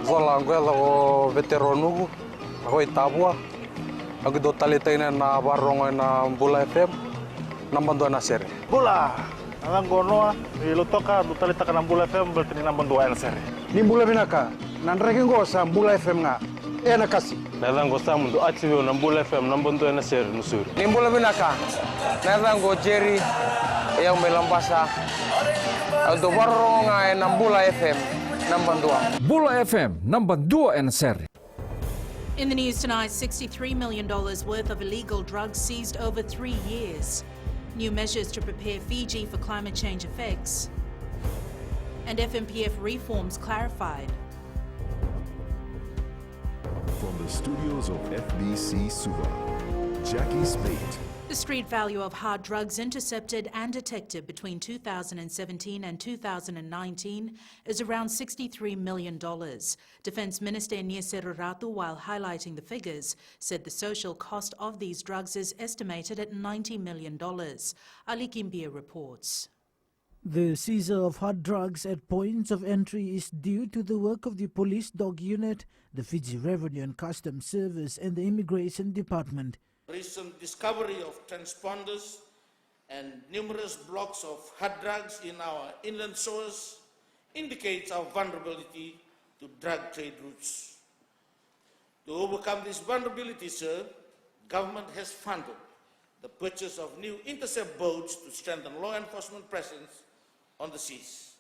Vola anguela o veteronugu, ako itabua. Ako do talitaina na barongo na Bula FM, nambandu na sere. Bula, alang gonoa, ilutoka do talita ka ng Bula FM berarti ni nambandu na sere. Ni Bula binaka, nanreke ngo sa Bula FM nga. Na kasi. Nalang go sa mundu achiwe ng Bula FM nambandu na sere nusuri. Ni Bula binaka, nalang go Jerry, yang melambasa. Do barongo nga na Bula FM. Bula FM, number 2 and seri. In the news tonight, $63 million worth of illegal drugs seized over 3 years. New measures to prepare Fiji for climate change effects. And FMPF reforms clarified. From the studios of FBC Suva, Jackie Spate. The street value of hard drugs intercepted and detected between 2017 and 2019 is around $63 million. Defence Minister Niesero Ratu, while highlighting the figures, said the social cost of these drugs is estimated at $90 million. Ali Kimbia reports. The seizure of hard drugs at points of entry is due to the work of the Police Dog Unit, the Fiji Revenue and Customs Service and the Immigration Department. Recent discovery of transponders and numerous blocks of hard drugs in our inland shores indicates our vulnerability to drug trade routes. To overcome this vulnerability, sir, government has funded the purchase of new intercept boats to strengthen law enforcement presence on the seas.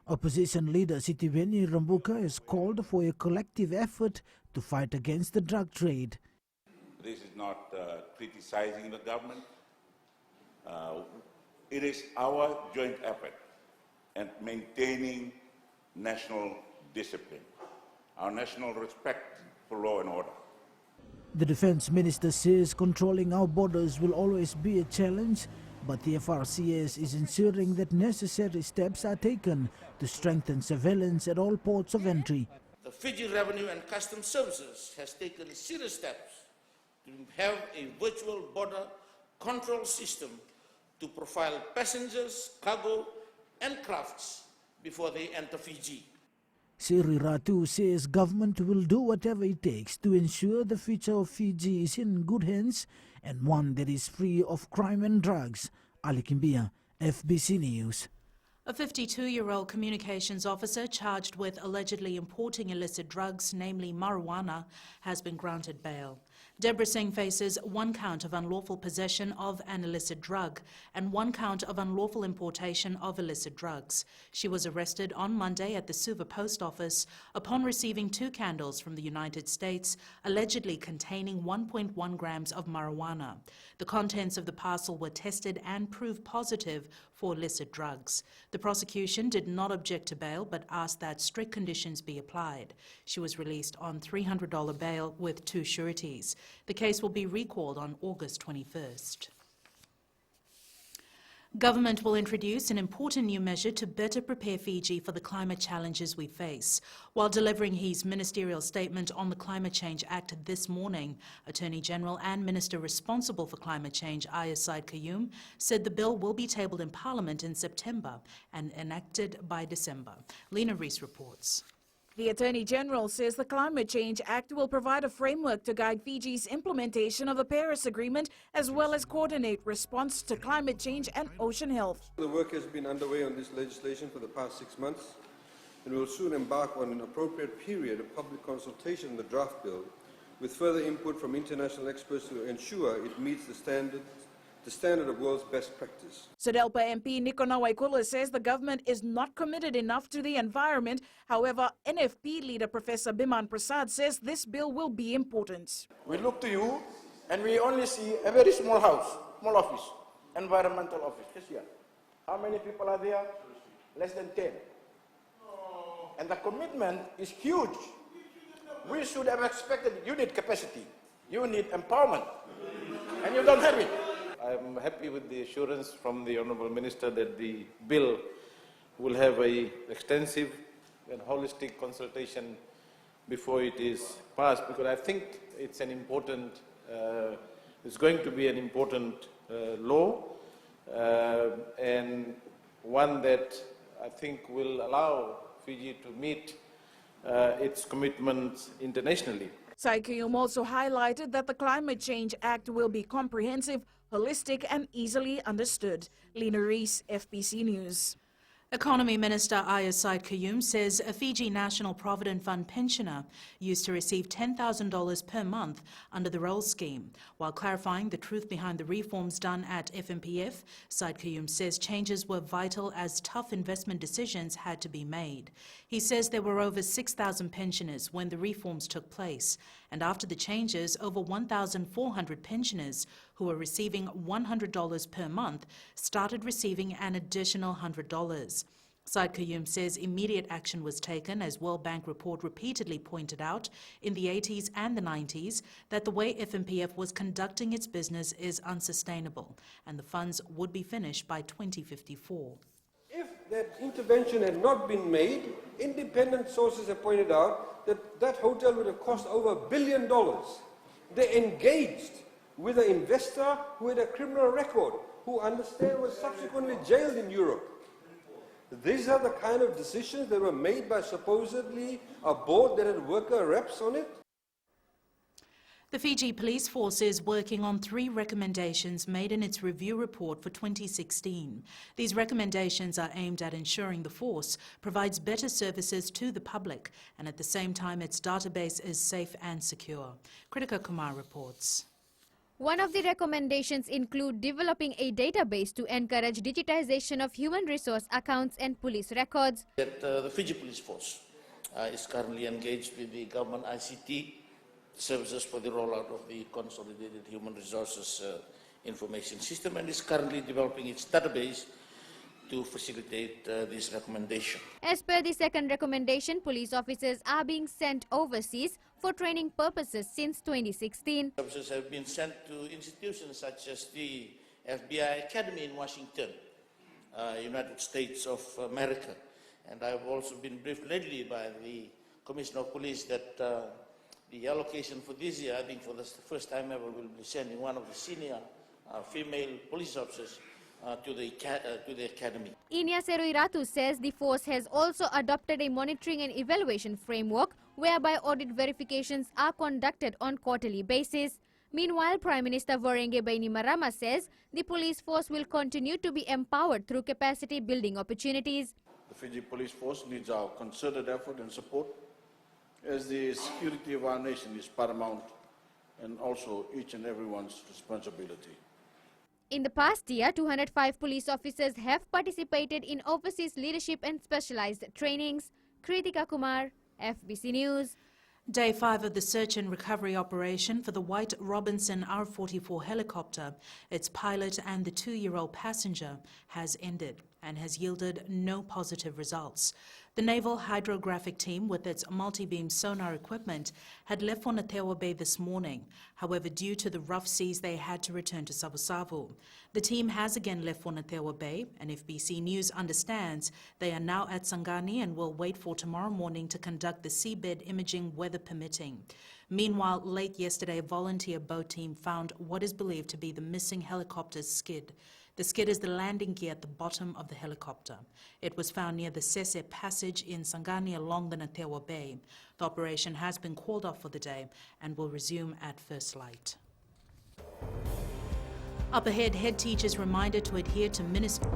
Opposition leader Sitiveni Rambuka has called for a collective effort to fight against the drug trade. This is not criticizing the government. It is our joint effort at maintaining national discipline, our national respect for law and order. The Defence Minister says controlling our borders will always be a challenge, but the FRCS is ensuring that necessary steps are taken to strengthen surveillance at all ports of entry. The Fiji Revenue and Customs Services has taken serious steps to have a virtual border control system to profile passengers, cargo and crafts before they enter Fiji. Siri Ratu says government will do whatever it takes to ensure the future of Fiji is in good hands and one that is free of crime and drugs. Ali Kimbia, FBC News. A 52-year-old communications officer charged with allegedly importing illicit drugs, namely marijuana, has been granted bail. Deborah Singh faces 1 count of unlawful possession of an illicit drug and 1 count of unlawful importation of illicit drugs. She was arrested on Monday at the Suva Post Office upon receiving 2 candles from the United States, allegedly containing 1.1 grams of marijuana. The contents of the parcel were tested and proved positive for illicit drugs. The prosecution did not object to bail but asked that strict conditions be applied. She was released on $300 bail with 2 sureties. The case will be recalled on August 21st. Government will introduce an important new measure to better prepare Fiji for the climate challenges we face. While delivering his ministerial statement on the Climate Change Act this morning, Attorney General and Minister responsible for climate change, Aya Said Qayyum, said the bill will be tabled in Parliament in September and enacted by December. Lena Rees reports. The Attorney General says the Climate Change Act will provide a framework to guide Fiji's implementation of the Paris Agreement as well as coordinate response to climate change and ocean health. The work has been underway on this legislation for the past 6 months and will soon embark on an appropriate period of public consultation on the draft bill with further input from international experts to ensure it meets the standard of world's best practice. SODELPA MP Nikona Waikula says the government is not committed enough to the environment. However, NFP leader Professor Biman Prasad says this bill will be important. We look to you and we only see a very small house, small office, environmental office. Just here. How many people are there? Less than 10. And the commitment is huge. We should have expected unit capacity. You need empowerment. And you don't have it. I'm happy with the assurance from the Honourable Minister that the bill will have an extensive and holistic consultation before it is passed, because I think it's an important, it's going to be an important law and one that I think will allow Fiji to meet its commitments internationally. Saikayum also highlighted that the Climate Change Act will be comprehensive, holistic and easily understood. Lena Rees, FBC News. Economy Minister Aya Said Kayum says a Fiji National Provident Fund pensioner used to receive $10,000 per month under the roll scheme. While clarifying the truth behind the reforms done at FMPF, Said Kayum says changes were vital as tough investment decisions had to be made. He says there were over 6,000 pensioners when the reforms took place, and after the changes, over 1,400 pensioners who were receiving $100 per month started receiving an additional $100. Said Kayum says immediate action was taken, as World Bank report repeatedly pointed out in the 80s and the 90s that the way FMPF was conducting its business is unsustainable, and the funds would be finished by 2054. If that intervention had not been made, independent sources have pointed out that that hotel would have cost over $1 billion. They engaged with an investor who had a criminal record, who understand was subsequently jailed in Europe. These are the kind of decisions that were made by supposedly a board that had worker reps on it. The Fiji Police Force is working on 3 recommendations made in its review report for 2016. These recommendations are aimed at ensuring the force provides better services to the public and at the same time its database is safe and secure. Kritika Kumar reports. One of the recommendations include developing a database to encourage digitization of human resource accounts and police records. The Fiji Police Force is currently engaged with the government ICT services for the rollout of the Consolidated Human Resources Information System and is currently developing its database to facilitate this recommendation. As per the second recommendation, police officers are being sent overseas for training purposes since 2016. Services have been sent to institutions such as the FBI Academy in Washington, United States of America. And I've also been briefed lately by the Commissioner of Police that the allocation for this year, I think for the first time ever, will be sending one of the senior female police officers to the academy. Inia Seruiratu says the force has also adopted a monitoring and evaluation framework whereby audit verifications are conducted on quarterly basis. Meanwhile, Prime Minister Vorenge Bainimarama says the police force will continue to be empowered through capacity building opportunities. The Fiji Police Force needs our concerted effort and support, as the security of our nation is paramount and also each and everyone's responsibility. In the past year, 205 police officers have participated in overseas leadership and specialized trainings. Kritika Kumar, FBC News. Day 5 of the search and recovery operation for the White Robinson R-44 helicopter, its pilot and the 2-year-old passenger, has ended and has yielded no positive results. The Naval Hydrographic Team, with its multi-beam sonar equipment, had left for Natewa Bay this morning. However, due to the rough seas, they had to return to Savusavu. The team has again left for Natewa Bay, and FBC News understands they are now at Sangani and will wait for tomorrow morning to conduct the seabed imaging, weather permitting. Meanwhile, late yesterday, a volunteer boat team found what is believed to be the missing helicopter's skid. The skid is the landing gear at the bottom of the helicopter. It was found near the Sese Passage in Sangani along the Natewa Bay. The operation has been called off for the day and will resume at first light. Up ahead, head teachers reminded to adhere to ministry.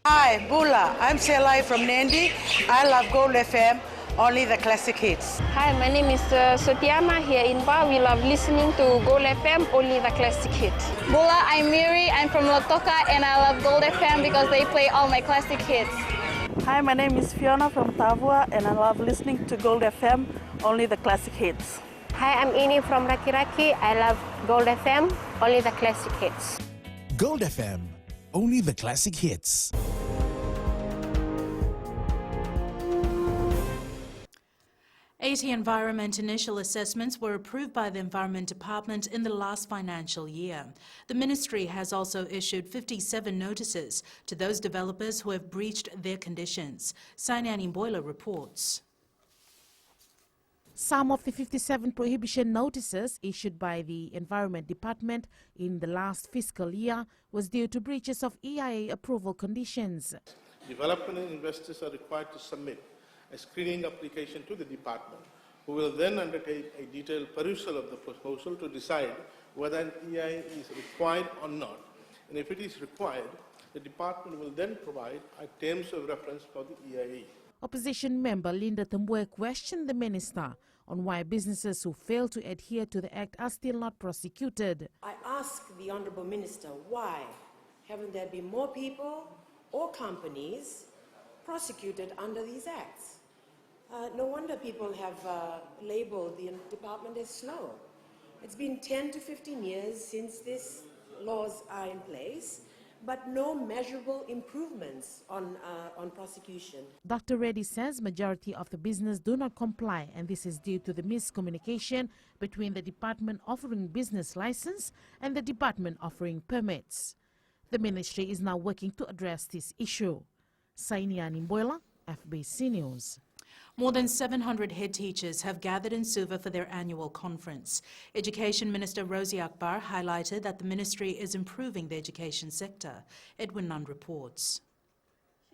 Hi, Bula. I'm Selai from Nandi. I love Gold FM. Only the classic hits. Hi, my name is Sotiama here in Ba. We love listening to Gold FM, only the classic hits. Bula, I'm Miri. I'm from Lotoka and I love Gold FM because they play all my classic hits. Hi, my name is Fiona from Tavua and I love listening to Gold FM, only the classic hits. Hi, I'm Ini from Rakiraki. I love Gold FM, only the classic hits. Gold FM, only the classic hits. 80 environment initial assessments were approved by the Environment Department in the last financial year. The ministry has also issued 57 notices to those developers who have breached their conditions. Sainyan Imboila reports. Some of the 57 prohibition notices issued by the Environment Department in the last fiscal year was due to breaches of EIA approval conditions. Development investors are required to submit a screening application to the department, who will then undertake a detailed perusal of the proposal to decide whether an EIA is required or not. And if it is required, the department will then provide a terms of reference for the EIA. Opposition member Linda Tambue questioned the minister on why businesses who fail to adhere to the act are still not prosecuted. I ask the Honourable Minister, why haven't there been more people or companies prosecuted under these acts? No wonder people have labelled the department as slow. It's been 10 to 15 years since these laws are in place, but no measurable improvements on prosecution. Dr. Reddy says majority of the business do not comply, and this is due to the miscommunication between the department offering business license and the department offering permits. The ministry is now working to address this issue. Sainiani Mboila, FBC News. More than 700 head teachers have gathered in Suva for their annual conference. Education Minister Rosie Akbar highlighted that the ministry is improving the education sector. Edwin Nunn reports.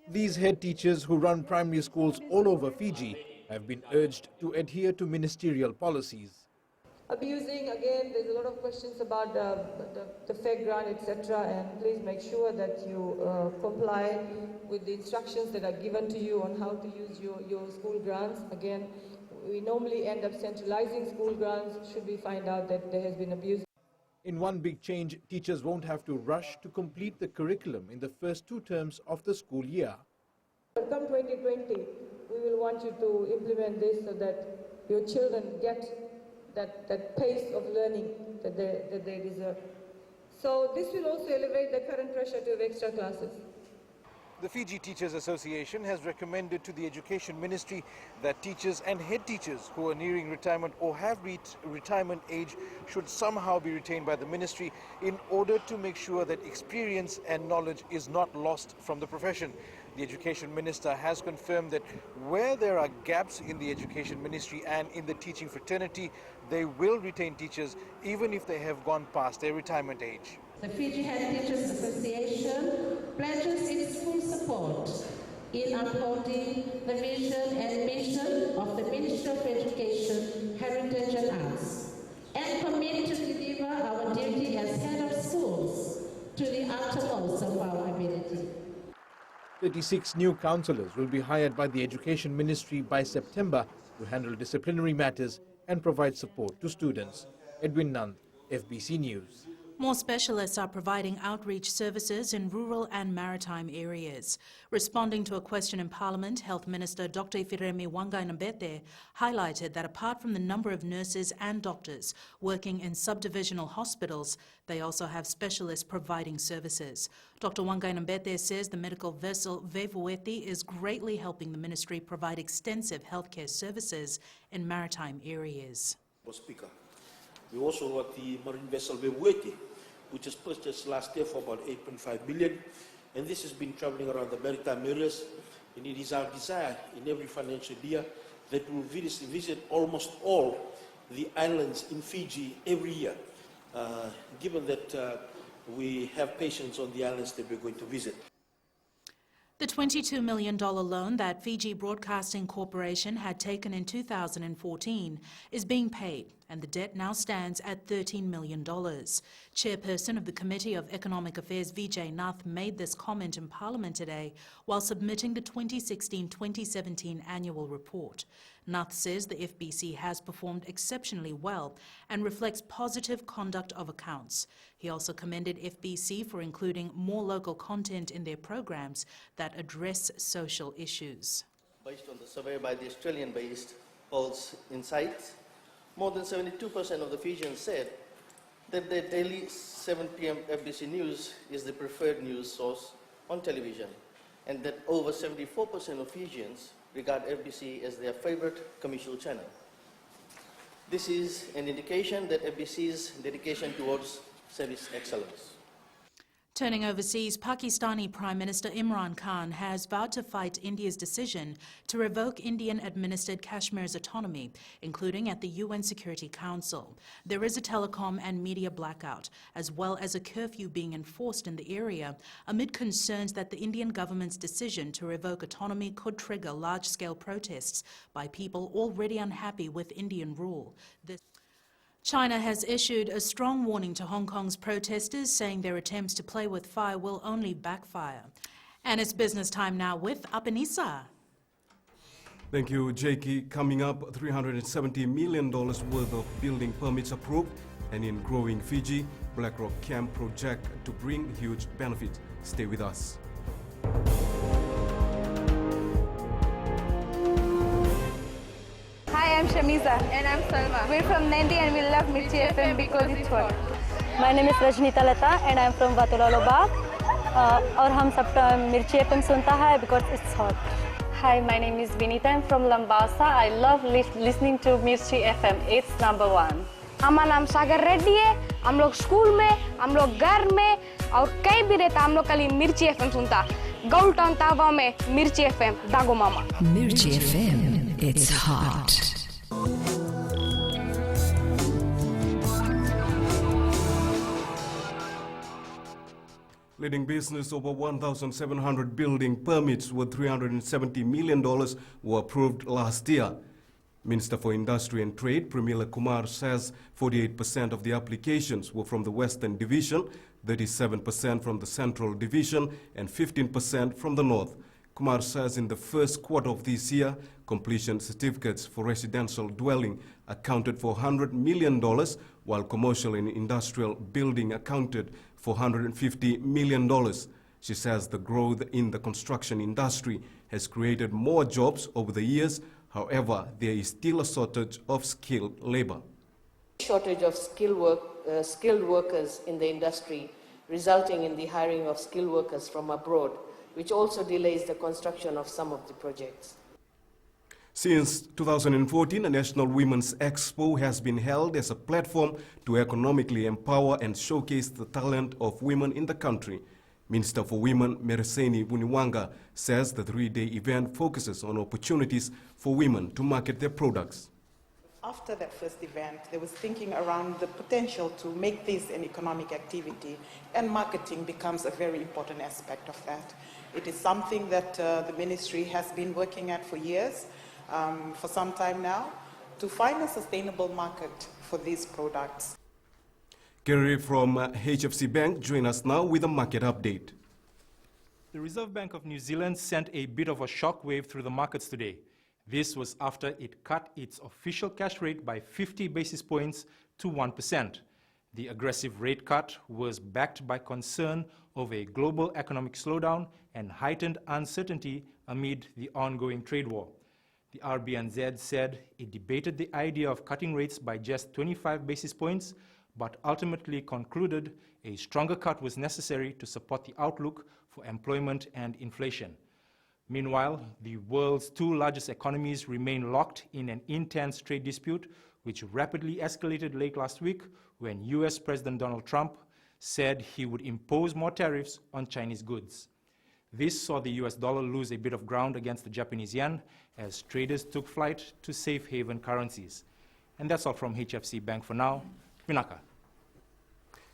These head teachers who run primary schools all over Fiji have been urged to adhere to ministerial policies. Abusing, again, there's a lot of questions about the fairground, etc. And please make sure that you comply with the instructions that are given to you on how to use your school grounds. Again, we normally end up centralizing school grounds should we find out that there has been abuse. In one big change, teachers won't have to rush to complete the curriculum in the first 2 terms of the school year. Come 2020, we will want you to implement this so that your children get that pace of learning that they deserve. So this will also elevate the current pressure to have extra classes. The Fiji Teachers Association has recommended to the Education Ministry that teachers and head teachers who are nearing retirement or have reached retirement age should somehow be retained by the ministry in order to make sure that experience and knowledge is not lost from the profession. The Education Minister has confirmed that where there are gaps in the Education Ministry and in the teaching fraternity, they will retain teachers even if they have gone past their retirement age. The Fiji Head Teachers Association pledges its full support in upholding the vision and mission of the Ministry of Education, Heritage and Arts, and commit to deliver our duty as head of schools to the uttermost of our ability. 36 new counsellors will be hired by the Education Ministry by September to handle disciplinary matters and provide support to students. Edwin Nand, FBC News. More specialists are providing outreach services in rural and maritime areas. Responding to a question in Parliament, Health Minister Dr. Ifiremi Wangai-Nambete highlighted that apart from the number of nurses and doctors working in subdivisional hospitals, they also have specialists providing services. Dr. Wangai-Nambete says the medical vessel Vevueti is greatly helping the ministry provide extensive healthcare services in maritime areas. Speaker, we also have the marine vessel Vevueti, which was purchased last year for about 8.5 billion, and this has been traveling around the maritime areas, and it is our desire in every financial year that we will visit almost all the islands in Fiji every year, given that we have patients on the islands that we're going to visit. The $22 million loan that Fiji Broadcasting Corporation had taken in 2014 is being paid, and the debt now stands at $13 million. Chairperson of the Committee of Economic Affairs, Vijay Nath, made this comment in Parliament today while submitting the 2016-2017 annual report. Nath says the FBC has performed exceptionally well and reflects positive conduct of accounts. He also commended FBC for including more local content in their programs that address social issues. Based on the survey by the Australian-based Pulse Insights, more than 72% of the Fijians said that their daily 7 p.m. FBC News is the preferred news source on television, and that over 74% of Fijians regard FBC as their favorite commercial channel. This is an indication that FBC's dedication towards service excellence. Turning overseas, Pakistani Prime Minister Imran Khan has vowed to fight India's decision to revoke Indian-administered Kashmir's autonomy, including at the UN Security Council. There is a telecom and media blackout, as well as a curfew being enforced in the area, amid concerns that the Indian government's decision to revoke autonomy could trigger large-scale protests by people already unhappy with Indian rule. China has issued a strong warning to Hong Kong's protesters, saying their attempts to play with fire will only backfire. And it's business time now with Apanisa. Thank you, Jakey. Coming up, $370 million worth of building permits approved, and in growing Fiji, BlackRock Camp project to bring huge benefit. Stay with us. Hi, I'm Shamiza. And I'm Salma. We're from Nandi and we love Mirchi FM because it's hot. My name is Rajnita Lata and I'm from Vatula Lobak. और हम सब मिर्ची FM सुनता है because it's hot. Hi, my name is Vinita. I'm from Lambasa. I love listening to Mirchi FM. It's #1. हमारा नाम सागर रेड्डी है. हम लोग स्कूल में, हम लोग घर में और कहीं भी रहता हम लोग खाली मिर्ची FM सुनता. गौल टाउन तावा में मिर्ची FM दागो मामा. Mirchi FM, it's hot. Leading business, over 1,700 building permits worth $370 million were approved last year. Minister for Industry and Trade, Pramila Kumar, says 48% of the applications were from the Western Division, 37% from the Central Division, and 15% from the North. Kumar says in the first quarter of this year, completion certificates for residential dwelling accounted for $100 million, while commercial and industrial building accounted for $150 million. She says the growth in the construction industry has created more jobs over the years. However, there is still a shortage of skilled labor. Shortage of skilled workers in the industry, resulting in the hiring of skilled workers from abroad, which also delays the construction of some of the projects. Since 2014, a National Women's Expo has been held as a platform to economically empower and showcase the talent of women in the country. Minister for Women, Mereseni Muniwanga, says the three-day event focuses on opportunities for women to market their products. After that first event, there was thinking around the potential to make this an economic activity, and marketing becomes a very important aspect of that. It is something that the ministry has been working at for years, for some time now, to find a sustainable market for these products. Kerry from HFC Bank join us now with a market update. The Reserve Bank of New Zealand sent a bit of a shockwave through the markets today. This was after it cut its official cash rate by 50 basis points to 1%. The aggressive rate cut was backed by concern of a global economic slowdown and heightened uncertainty amid the ongoing trade war. The RBNZ said it debated the idea of cutting rates by just 25 basis points, but ultimately concluded a stronger cut was necessary to support the outlook for employment and inflation. Meanwhile, the world's two largest economies remain locked in an intense trade dispute, which rapidly escalated late last week when US President Donald Trump said he would impose more tariffs on Chinese goods. This saw the US dollar lose a bit of ground against the Japanese yen as traders took flight to safe haven currencies. And that's all from HFC Bank for now. Vinaka.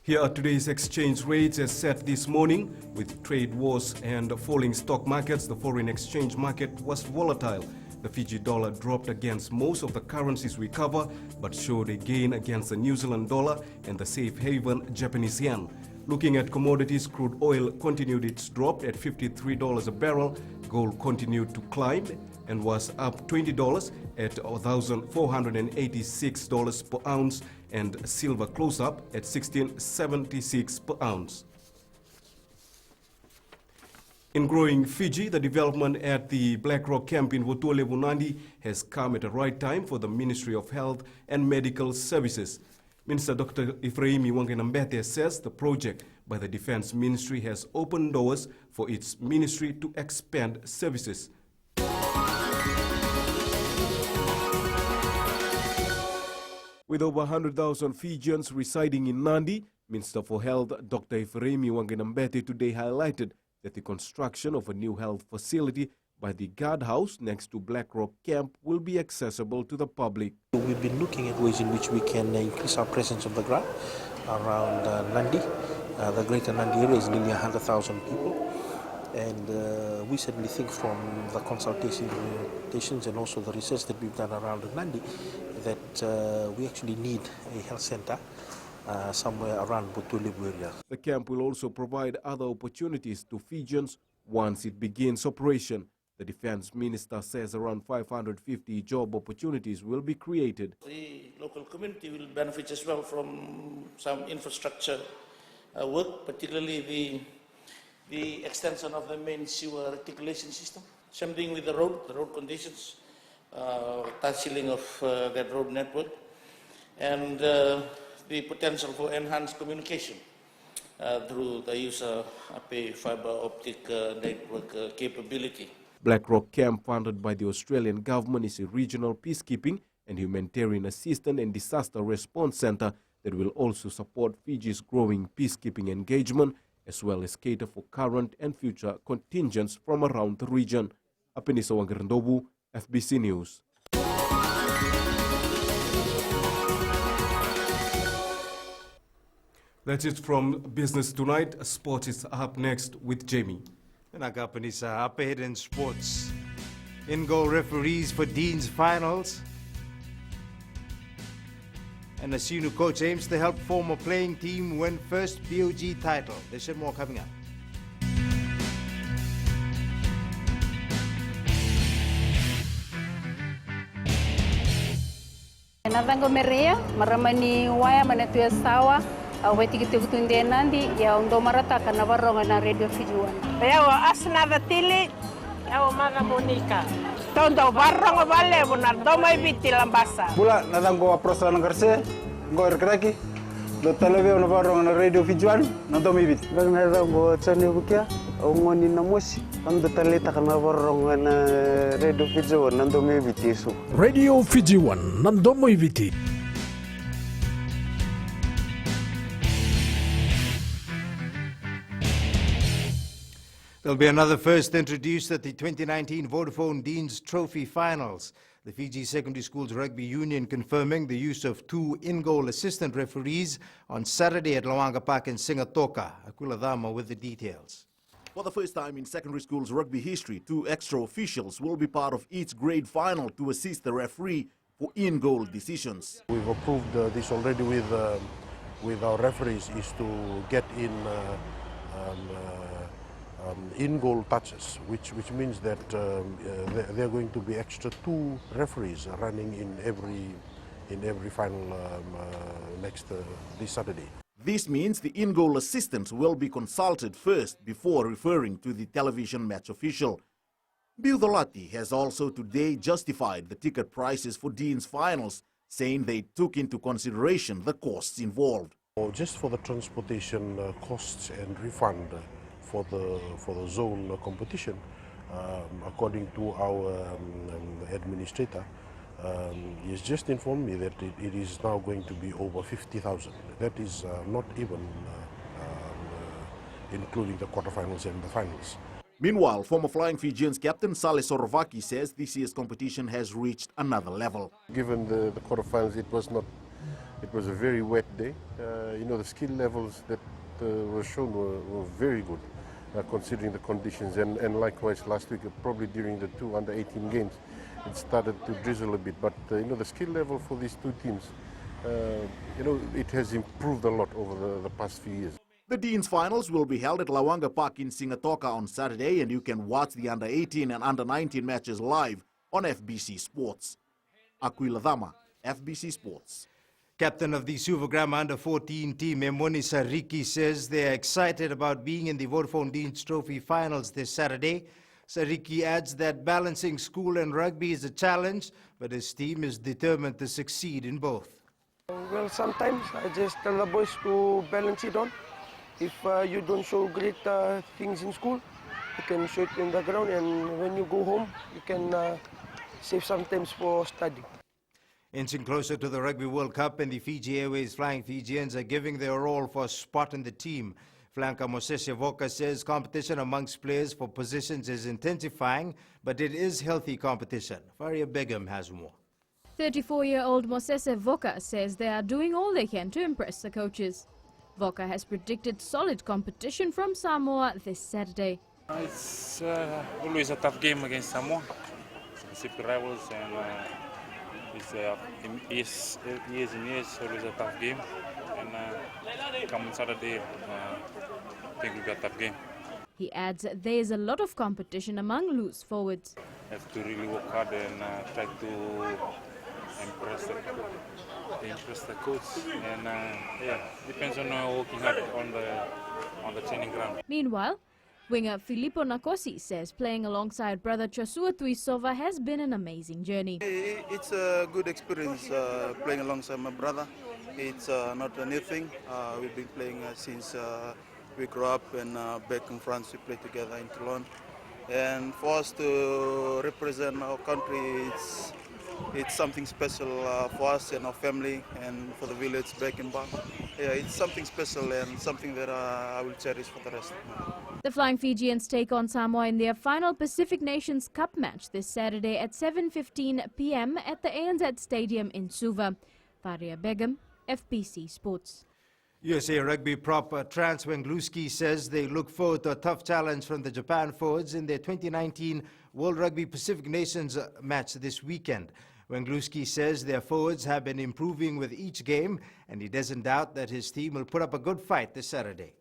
Here are today's exchange rates as set this morning. With trade wars and falling stock markets, the foreign exchange market was volatile. The Fiji dollar dropped against most of the currencies we cover, but showed a gain against the New Zealand dollar and the safe haven Japanese yen. Looking at commodities, crude oil continued its drop at $53 a barrel. Gold continued to climb and was up $20 at $1,486 per ounce, and silver closed up at $16.76 per ounce. In growing Fiji, the development at the BlackRock camp in Wotuole Nandi has come at the right time for the Ministry of Health and Medical Services. Minister Dr. Ephraimi Wanganambete says the project by the Defense Ministry has opened doors for its ministry to expand services. With over 100,000 Fijians residing in Nandi, Minister for Health, Dr. Ephraimi Wangenambete, today highlighted that the construction of a new health facility by the guardhouse next to Black Rock Camp will be accessible to the public. We've been looking at ways in which we can increase our presence on the ground around Nandi. The greater Nandi area is nearly 100,000 people. And we certainly think from the consultations and also the research that we've done around Nandi that we actually need a health center somewhere around Butulibu area. The camp will also provide other opportunities to Fijians once it begins operation. The Defense Minister says around 550 job opportunities will be created. The local community will benefit as well from some infrastructure work, particularly the extension of the main sewer reticulation system. Same thing with the road conditions, sealing of that road network, and the potential for enhanced communication through the use of a fiber optic network capability. Black Rock Camp, funded by the Australian government, is a regional peacekeeping and humanitarian assistance and disaster response center that will also support Fiji's growing peacekeeping engagement, as well as cater for current and future contingents from around the region. Apinisa Wangerendobu, FBC News. That's it from Business Tonight. Sport is up next with Jamie. Nakapanisa, up ahead in sports. In-goal referees for Dean's finals. And Asinu coach aims to help former playing team win first BOG title. There's more coming up. Nadango Maria, Maramani Waya Manatuya Sawa, Wetikitunde Nandi, Yaundo Marataka Navarro na Radio Fiji 1. Yawa Asna Vatili, Yawa Maga Monica. Tondo Barro Vale, Bonardo Viti Lambasa. Bula Nadango Aprosa Nagarse, Goer Kraki, the Televio Navarro na Radio Fiji 1, Nadomi Vit. Nadango Chani Bukia, Omoni Namushi, and the Talita Navarro na Radio Fiji 1, Nadomi Viti. Radio Fiji 1, Nandomo Viti. There'll be another first introduced at the 2019 Vodafone Dean's Trophy Finals. The Fiji Secondary Schools Rugby Union confirming the use of 2 in-goal assistant referees on Saturday at Lawanga Park in Singatoka. Aquila Dama with the details. For the first time in secondary schools rugby history, 2 extra officials will be part of each grade final to assist the referee for in-goal decisions. We've approved this already with our referees, is to get in-goal touches, which means that there are going to be extra 2 referees running in every final this Saturday. This means the in-goal assistants will be consulted first before referring to the television match official. Bill Dolati has also today justified the ticket prices for Dean's finals, saying they took into consideration the costs involved. Just for the transportation costs and refund for the zone competition, according to our administrator, he's just informed me that it is now going to be over 50,000. That is not even including the quarterfinals and the finals. Meanwhile, former Flying Fijians captain Sale Sorovaki says this year's competition has reached another level. Given the quarterfinals, it was a very wet day. The skill levels that were shown were very good, considering the conditions. And likewise, last week, probably during the 2 under-18 games, it started to drizzle a bit. But the skill level for these 2 teams, it has improved a lot over the past few years. The Dean's finals will be held at Lawanga Park in Singatoka on Saturday, and you can watch the under-18 and under-19 matches live on FBC Sports. Aquila Dama, FBC Sports. Captain of the Suvagram under-14 team, Emoni Sariki, says they are excited about being in the Vodafone Dean's Trophy finals this Saturday. Sariki adds that balancing school and rugby is a challenge, but his team is determined to succeed in both. Well, sometimes I just tell the boys to balance it on. If you don't show great things in school, you can show it in the ground, and when you go home, you can save some time for study. Inching closer to the Rugby World Cup, and the Fiji Airways Flying Fijians are giving their all for a spot in the team. Flanker Mosese Voka says competition amongst players for positions is intensifying, but it is healthy competition. Faria Begum has more. 34-year-old Mosese Voka says they are doing all they can to impress the coaches. Voka has predicted solid competition from Samoa this Saturday. It's always a tough game against Samoa. Pacific rivals, and it's years and years always a tough game. And come Saturday, I think we got a tough game. He adds there is a lot of competition among loose forwards. Have to really work hard and try to impress the coach, and yeah, depends on working hard on the training ground. Meanwhile, winger Filippo Nakosi says playing alongside brother Chosua Tuisova has been an amazing journey. It's a good experience playing alongside my brother. It's not a new thing. We've been playing since we grew up, and back in France we played together in Toulon. And for us to represent our country, it's something special for us and our family, and for the village back in Bang. Yeah, it's something special and something that I will cherish for the rest of my life. The Flying Fijians take on Samoa in their final Pacific Nations Cup match this Saturday at 7:15 p.m. at the ANZ Stadium in Suva. Faria Begum, FPC Sports. USA Rugby prop Trans Wengluski says they look forward to a tough challenge from the Japan forwards in their 2019 World Rugby Pacific Nations match this weekend. Wengluski says their forwards have been improving with each game, and he doesn't doubt that his team will put up a good fight this Saturday.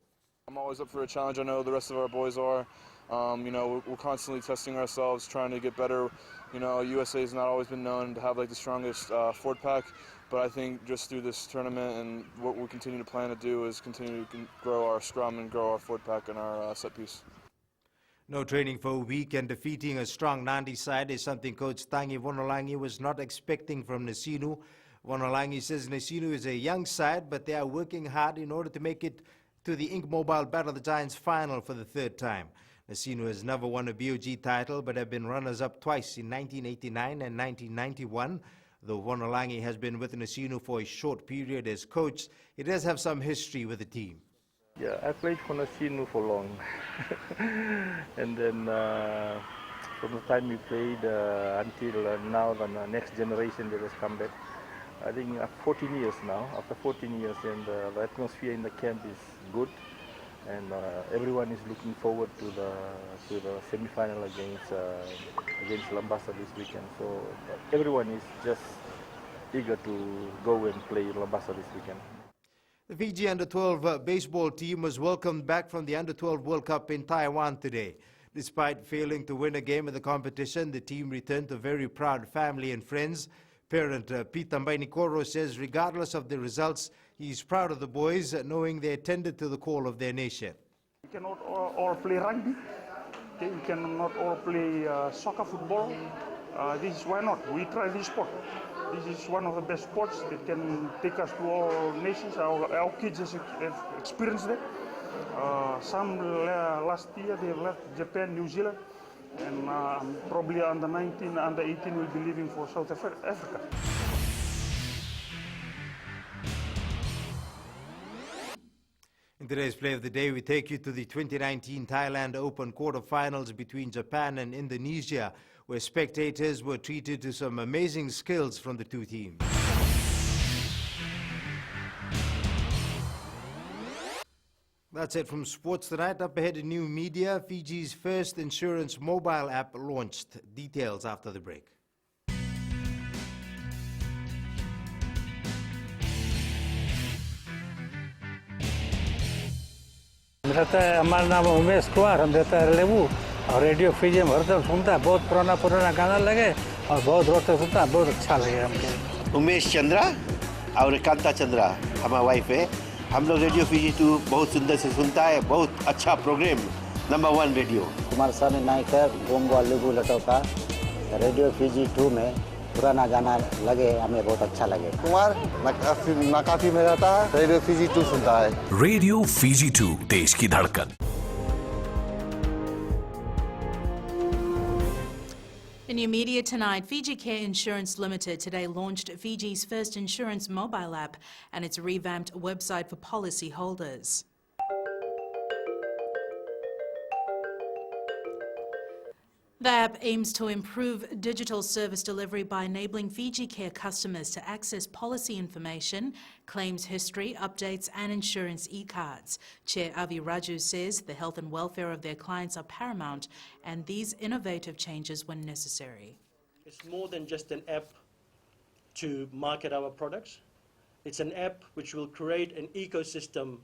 I'm always up for a challenge. I know the rest of our boys are. You know, we're constantly testing ourselves, trying to get better. You know, USA has not always been known to have like the strongest forward pack, but I think just through this tournament and what we continue to plan to do is continue to grow our scrum and grow our forward pack and our set piece. No training for a week and defeating a strong Nandi side is something Coach Tangi Vonolangi was not expecting from Nesinu. Vonolangi says Nesinu is a young side, but they are working hard in order to make it to the Ink Mobile Battle of the Giants final for the third time. Nesinu has never won a BOG title, but have been runners-up twice in 1989 and 1991. Though Vonolangi has been with Nesinu for a short period as coach, he does have some history with the team. Yeah, I played for Nesinu for long. And then from the time we played until now, the next generation that has come back. I think 14 years now, after 14 years, and the atmosphere in the camp is good. And everyone is looking forward to the semi-final against Lambasa this weekend. So everyone is just eager to go and play Lambasa this weekend. The Fiji Under-12 baseball team was welcomed back from the Under-12 World Cup in Taiwan today. Despite failing to win a game of the competition, the team returned to very proud family and friends. Parent Pete Tambaini-Koro says regardless of the results, he's proud of the boys, knowing they attended to the call of their nation. We cannot all play rugby. We cannot all play soccer, football. This is why not. We try this sport. This is one of the best sports that can take us to all nations. Our kids have experienced that. Some last year they left Japan, New Zealand, and probably under 19, under 18 will be leaving for South Africa. In today's Play of the Day, we take you to the 2019 Thailand Open quarterfinals between Japan and Indonesia, where spectators were treated to some amazing skills from the two teams. That's it from sports tonight. Up ahead in new media, Fiji's first insurance mobile app launched. Details after the break. रहता है। हमारा नाम उमेश कुमार, हम रहता है लेबू और radio Fiji में हरदम सुनता है। बहुत पुराना गाना लगे और बहुत रोते सुनता है, बहुत अच्छा लगे हमको। उमेश चंद्रा और कांता चंद्रा हमारा वाइफ है। हम लोग रेडियो फीजी 2 बहुत सुंदर से सुनता है, बहुत अच्छा प्रोग्राम, नंबर 1 रेडियो। कुमार स्वामी नायकर गोंगवा लेबू लटोका रेडियो फीजी 2 में पुराना गाना लगे, हमें बहुत अच्छा लगे। कुमार नाकाफी में रहता है, रेडियो फीजी 2 सुनता है। रेडियो फीजी 2 देश की धड़कन। In your media tonight, Fiji Care Insurance Limited today launched Fiji's first insurance mobile app and its revamped website for policy holders. The app aims to improve digital service delivery by enabling Fiji Care customers to access policy information, claims history, updates and insurance e-cards. Chair Avi Raju says the health and welfare of their clients are paramount and these innovative changes were necessary. It's more than just an app to market our products. It's an app which will create an ecosystem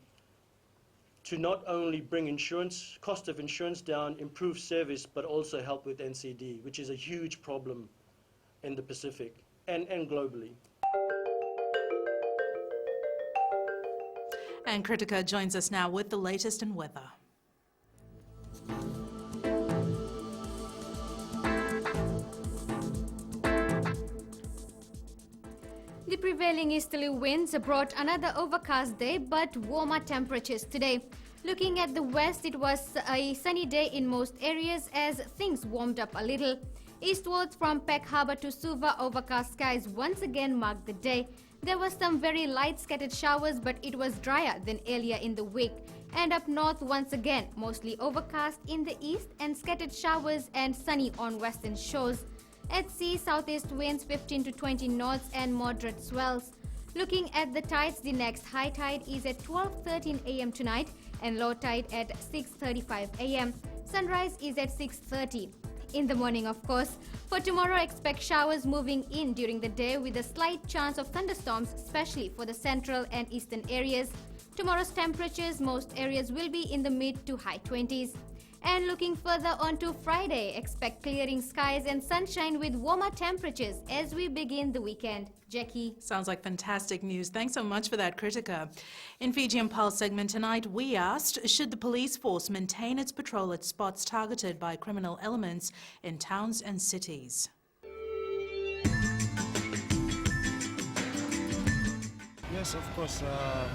to not only bring insurance, cost of insurance down, improve service, but also help with NCD, which is a huge problem in the Pacific and globally. And Kritika joins us now with the latest in weather. The prevailing easterly winds brought another overcast day but warmer temperatures today. Looking at the west, it was a sunny day in most areas as things warmed up a little. Eastwards from Peck Harbour to Suva, overcast skies once again marked the day. There were some very light scattered showers, but it was drier than earlier in the week. And up north once again, mostly overcast in the east and scattered showers and sunny on western shores. At sea, southeast winds 15 to 20 knots and moderate swells. Looking at the tides, the next high tide is at 12:13 a.m. tonight and low tide at 6:35 a.m. Sunrise is at 6:30. In the morning, of course. For tomorrow, expect showers moving in during the day with a slight chance of thunderstorms, especially for the central and eastern areas. Tomorrow's temperatures, most areas will be in the mid to high 20s. And looking further on to Friday, expect clearing skies and sunshine with warmer temperatures as we begin the weekend. Jackie. Sounds like fantastic news. Thanks so much for that, Kritika. In Fijian Pulse segment tonight, we asked, should the police force maintain its patrol at spots targeted by criminal elements in towns and cities? Yes, of course. I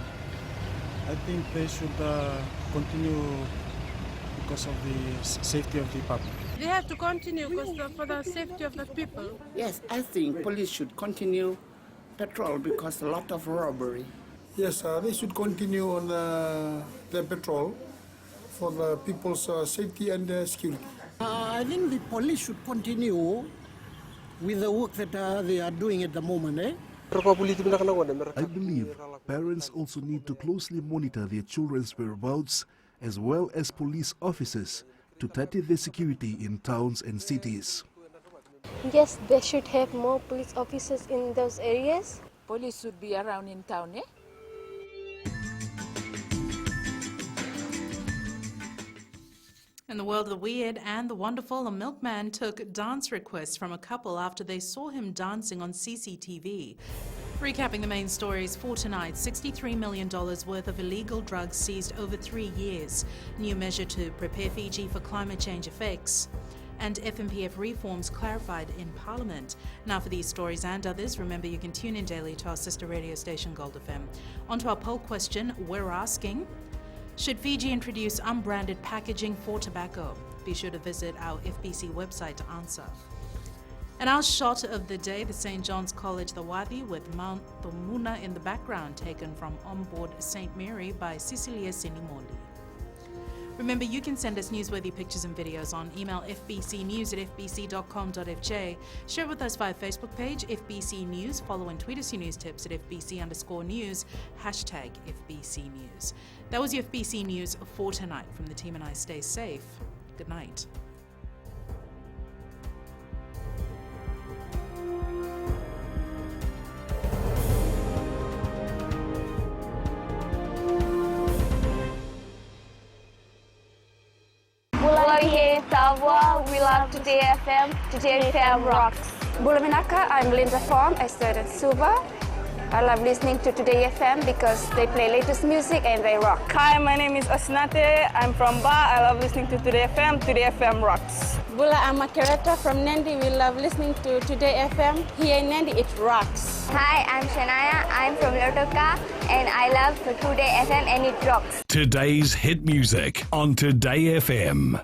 think they should continue because of the safety of the public. They have to continue because for the safety of the people. Yes, I think police should continue patrol because a lot of robbery. Yes, they should continue on their patrol for the people's safety and security. I think the police should continue with the work that they are doing at the moment. I believe parents also need to closely monitor their children's whereabouts as well as police officers to tighten their security in towns and cities. Yes, they should have more police officers in those areas. Police should be around in town, eh? In the world of the weird and the wonderful, a milkman took dance requests from a couple after they saw him dancing on CCTV. Recapping the main stories for tonight, $63 million worth of illegal drugs seized over 3 years. New measure to prepare Fiji for climate change effects. And FMPF reforms clarified in Parliament. Now for these stories and others, remember you can tune in daily to our sister radio station Gold FM. On to our poll question, we're asking, should Fiji introduce unbranded packaging for tobacco? Be sure to visit our FBC website to answer. And our shot of the day, the St. John's College The Wadi with Mount Tomuna in the background, taken from Onboard St. Mary by Cecilia Sinimoli. Remember, you can send us newsworthy pictures and videos on email fbcnews@fbc.com.fj. Share with us via Facebook page, FBC News. Follow and tweet us your news tips at FBC_news, #FBC News. That was your FBC News for tonight. From the team and I, stay safe. Good night. We love Today FM. Today FM rocks. Bulaminaka, I'm Linda Fong. I studied at Suva. I love listening to Today FM because they play latest music and they rock. Hi, my name is Asnate. I'm from Ba. I love listening to Today FM. Today FM rocks. Bula, I'm Makereta from Nandi. We love listening to Today FM. Here in Nandi, it rocks. Hi, I'm Shania. I'm from Lotoka and I love Today FM and it rocks. Today's hit music on Today FM.